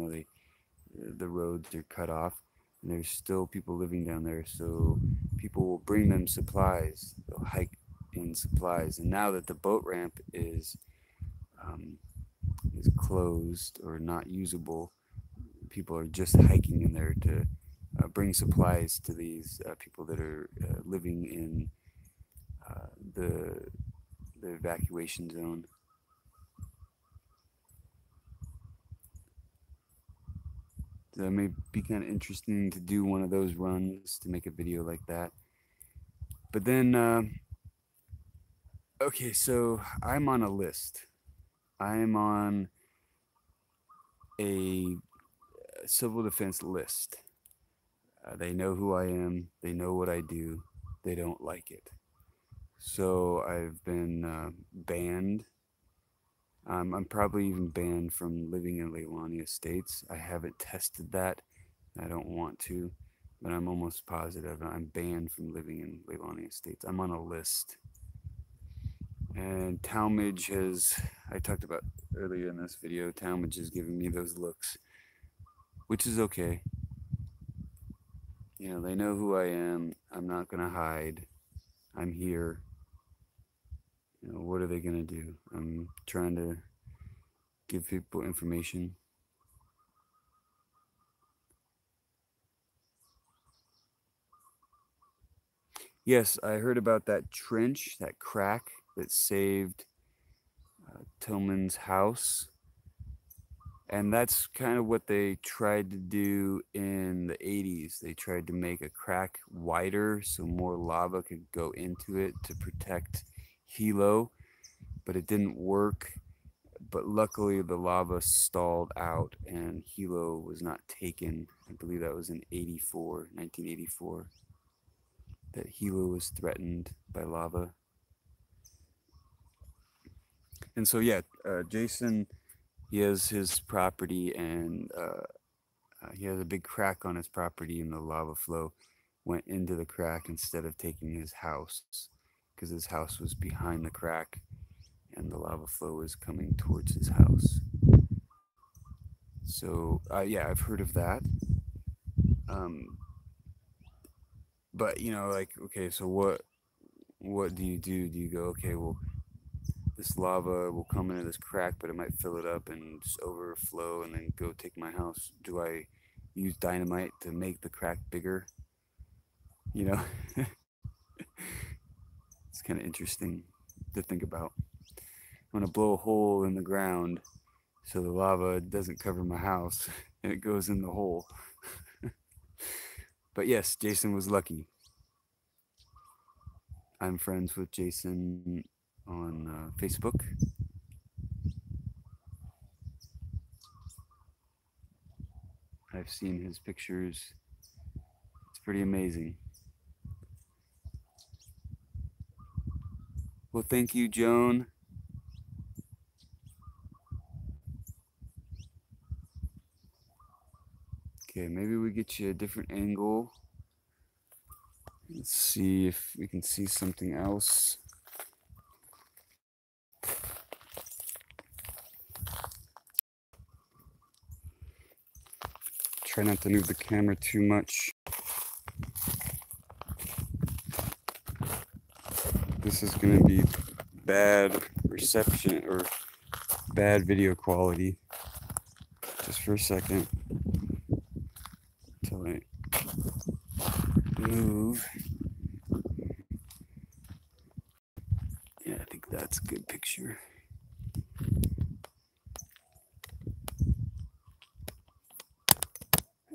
S1: the roads are cut off, and there's still people living down there. So people will bring them supplies. They'll hike in supplies, and now that the boat ramp is closed or not usable, people are just hiking in there to bring supplies to these people that are living in the evacuation zone. So it may be kind of interesting to do one of those runs to make a video like that. But then, okay, so I'm on a list. I'm on a civil defense list. They know who I am. They know what I do. They don't like it. So I've been banned. I'm probably even banned from living in Leilani Estates. I haven't tested that. I don't want to, but I'm almost positive I'm banned from living in Leilani Estates. I'm on a list. And Talmadge has, I talked about earlier in this video, Talmadge has given me those looks, which is okay. You know, they know who I am. I'm not going to hide. I'm here. You know, what are they going to do? I'm trying to give people information. Yes, I heard about that trench, that crack that saved Tillman's house. And that's kind of what they tried to do in the 80s. They tried to make a crack wider so more lava could go into it to protect Hilo, but it didn't work. But luckily the lava stalled out and Hilo was not taken. I believe that was in 1984, that Hilo was threatened by lava. And so, yeah, Jason, he has his property and he has a big crack on his property, and the lava flow went into the crack instead of taking his house, because his house was behind the crack and the lava flow was coming towards his house. So yeah, I've heard of that. But you know, like, okay, so what do? Do you go, okay, well, this lava will come into this crack, but it might fill it up and just overflow and then go take my house? Do I use dynamite to make the crack bigger? You know, it's kind of interesting to think about. I'm gonna blow a hole in the ground so the lava doesn't cover my house and it goes in the hole. But yes, Jason was lucky. I'm friends with Jason on Facebook. I've seen his pictures. It's pretty amazing. Well, thank you, Joan. Okay, maybe we get you a different angle. Let's see if we can see something else. Try not to move the camera too much. This is going to be bad reception or bad video quality. Just for a second until I move. Yeah, I think that's a good picture.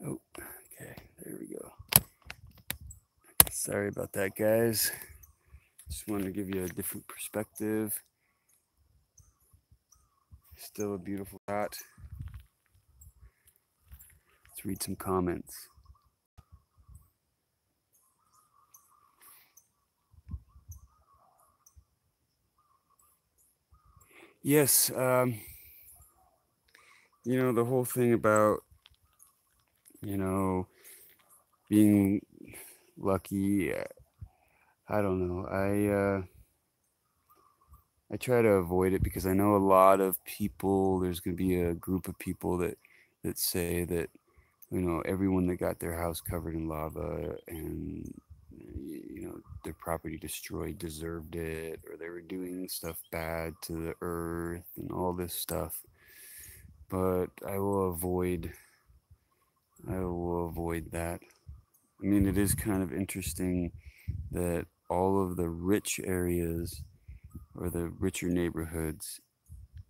S1: Oh, okay, there we go. Sorry about that, guys. Just wanted to give you a different perspective. Still a beautiful shot. Let's read some comments. Yes, you know, the whole thing about, you know, being lucky, I don't know. I try to avoid it because I know a lot of people, there's going to be a group of people that say that, you know, everyone that got their house covered in lava and, you know, their property destroyed deserved it, or they were doing stuff bad to the earth and all this stuff. But I will avoid that. I mean, it is kind of interesting that all of the rich areas or the richer neighborhoods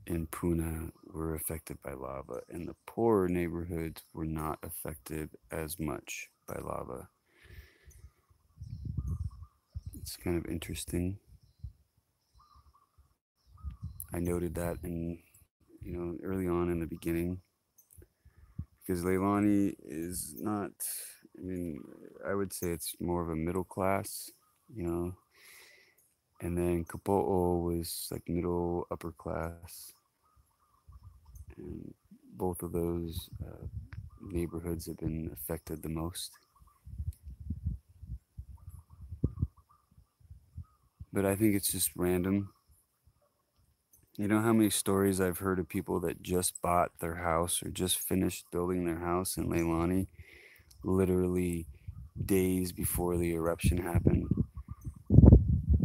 S1: in Pune were affected by lava, and the poorer neighborhoods were not affected as much by lava. It's kind of interesting. I noted that early on in the beginning, because Leilani is not, I mean, I would say it's more of a middle class, and then Kapo'o was like middle, upper class, and both of those neighborhoods have been affected the most. But I think it's just random. You know how many stories I've heard of people that just bought their house or just finished building their house in Leilani literally days before the eruption happened.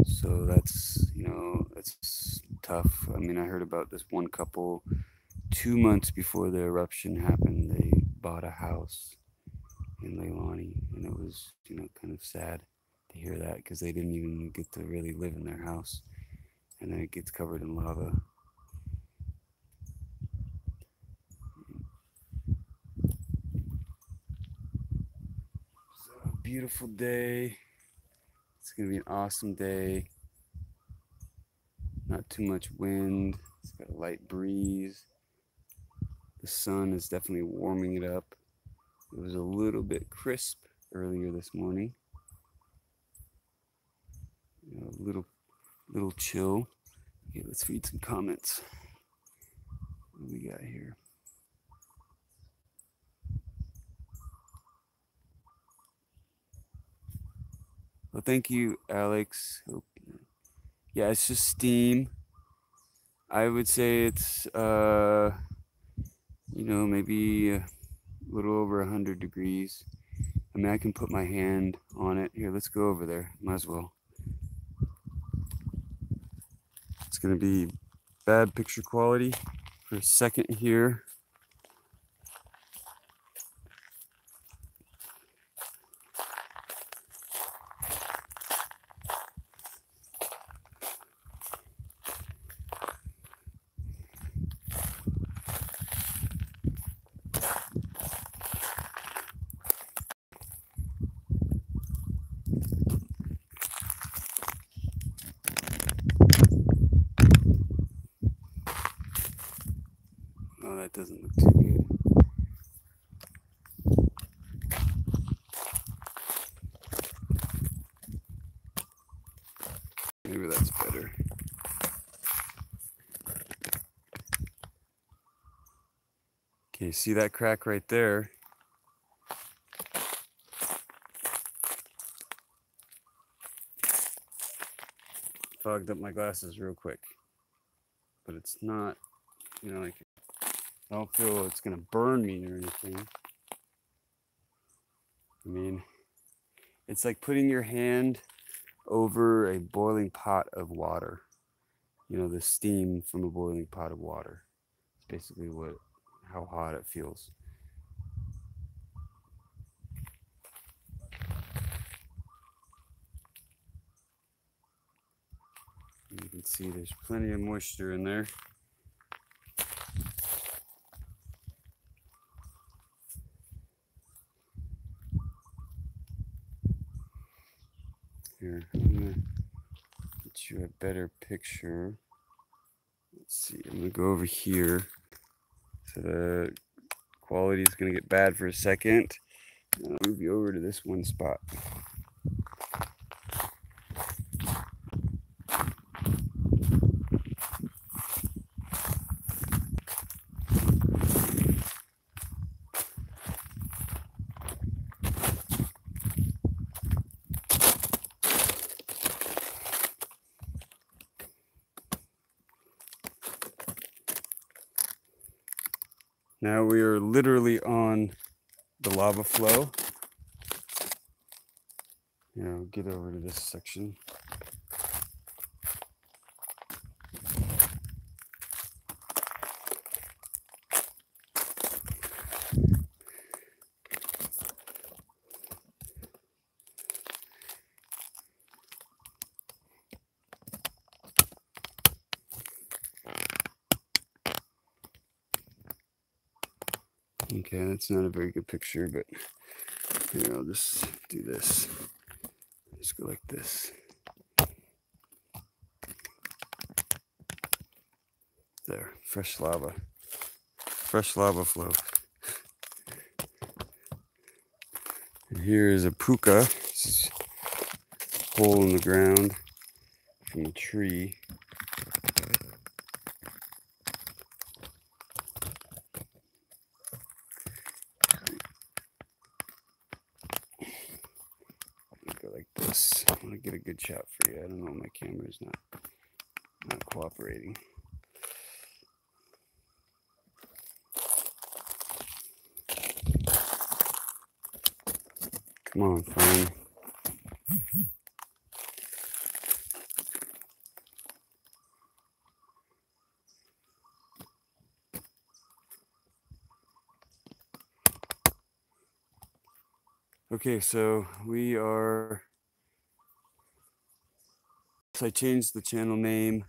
S1: So that's tough. I mean, I heard about this one couple 2 months before the eruption happened, they bought a house in Leilani, and it was, kind of sad to hear that because they didn't even get to really live in their house, and then it gets covered in lava. So, beautiful day. It's gonna be an awesome day. Not too much wind. It's got a light breeze. The sun is definitely warming it up. It was a little bit crisp earlier this morning. A little chill. Okay, let's read some comments. What do we got here? Well, thank you, Alex. Yeah, it's just steam. I would say it's maybe a little over 100 degrees. I mean, I can put my hand on it. Here, let's go over there. Might as well. It's gonna be bad picture quality for a second here. Oh, that doesn't look too good. Maybe that's better. Okay, see that crack right there? Fogged up my glasses real quick. But it's not, like, I don't feel it's gonna burn me or anything. I mean, it's like putting your hand over a boiling pot of water. The steam from a boiling pot of water. It's basically how hot it feels. And you can see there's plenty of moisture in there. Here, I'm gonna get you a better picture. Let's see, I'm gonna go over here. So the quality is gonna get bad for a second. I'll move you over to this one spot. Now we are literally on the lava flow. I'll get over to this section. Okay, that's not a very good picture, but here, I'll just do this. Just go like this. There, fresh lava. Fresh lava flow. And here is a puka. This is a hole in the ground from a tree. Go like this. I want to get a good shot for you. I don't know, my camera's not cooperating. Come on, phone. Okay, so I changed the channel name.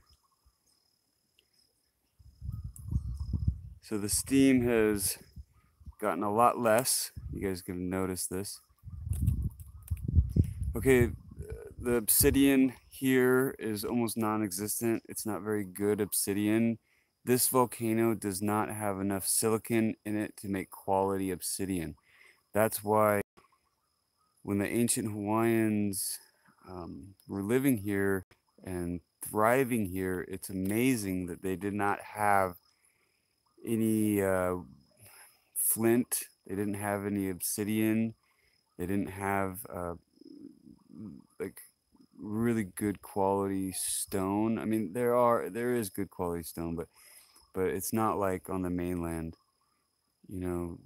S1: So the steam has gotten a lot less. You guys can notice this. Okay, the obsidian here is almost non-existent. It's not very good obsidian. This volcano does not have enough silicon in it to make quality obsidian. That's why when the ancient Hawaiians were living here and thriving here, it's amazing that they did not have any flint. They didn't have any obsidian. They didn't have like really good quality stone. I mean, there is good quality stone, but it's not like on the mainland, you know.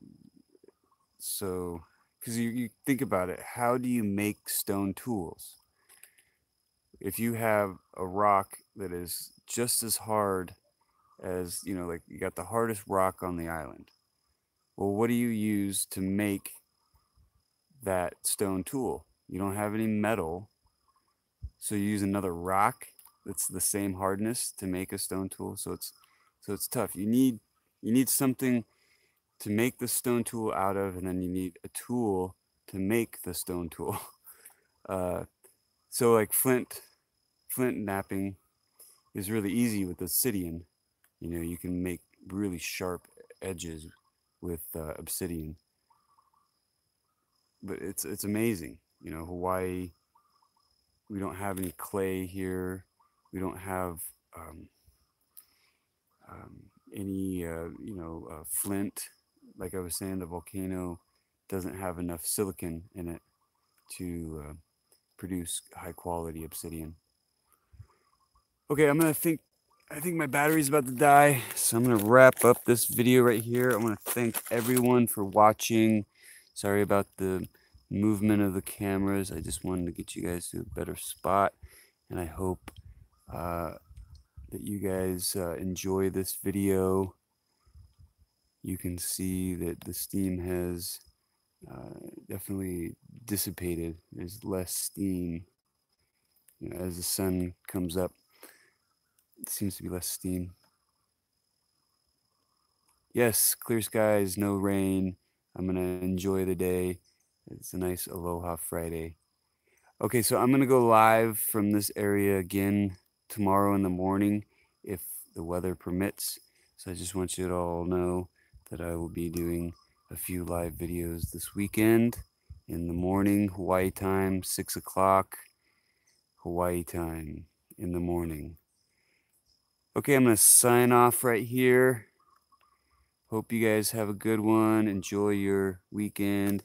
S1: So, because you think about it, how do you make stone tools? If you have a rock that is just as hard as, you know, like you got the hardest rock on the island. Well, what do you use to make that stone tool? You don't have any metal, so you use another rock that's the same hardness to make a stone tool. So it's tough. You need something to make the stone tool out of, and then you need a tool to make the stone tool. So like flint knapping is really easy with obsidian. You know, you can make really sharp edges with obsidian. But it's amazing. You know, Hawaii, we don't have any clay here. We don't have any, flint. Like I was saying, the volcano doesn't have enough silicon in it to produce high quality obsidian. Okay, I think my battery's about to die, so I'm gonna wrap up this video right here. I want to thank everyone for watching. Sorry about the movement of the cameras. I just wanted to get you guys to a better spot, and I hope that you guys enjoy this video. You can see that the steam has definitely dissipated. There's less steam. You know, as the sun comes up, it seems to be less steam. Yes, clear skies, no rain. I'm gonna enjoy the day. It's a nice Aloha Friday. Okay, so I'm gonna go live from this area again tomorrow in the morning if the weather permits. So I just want you to all know that I will be doing a few live videos this weekend in the morning, Hawaii time, 6 o'clock, Hawaii time in the morning. Okay, I'm gonna sign off right here. Hope you guys have a good one. Enjoy your weekend.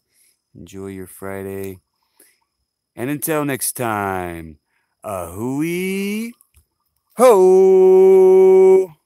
S1: Enjoy your Friday. And until next time, ahui ho!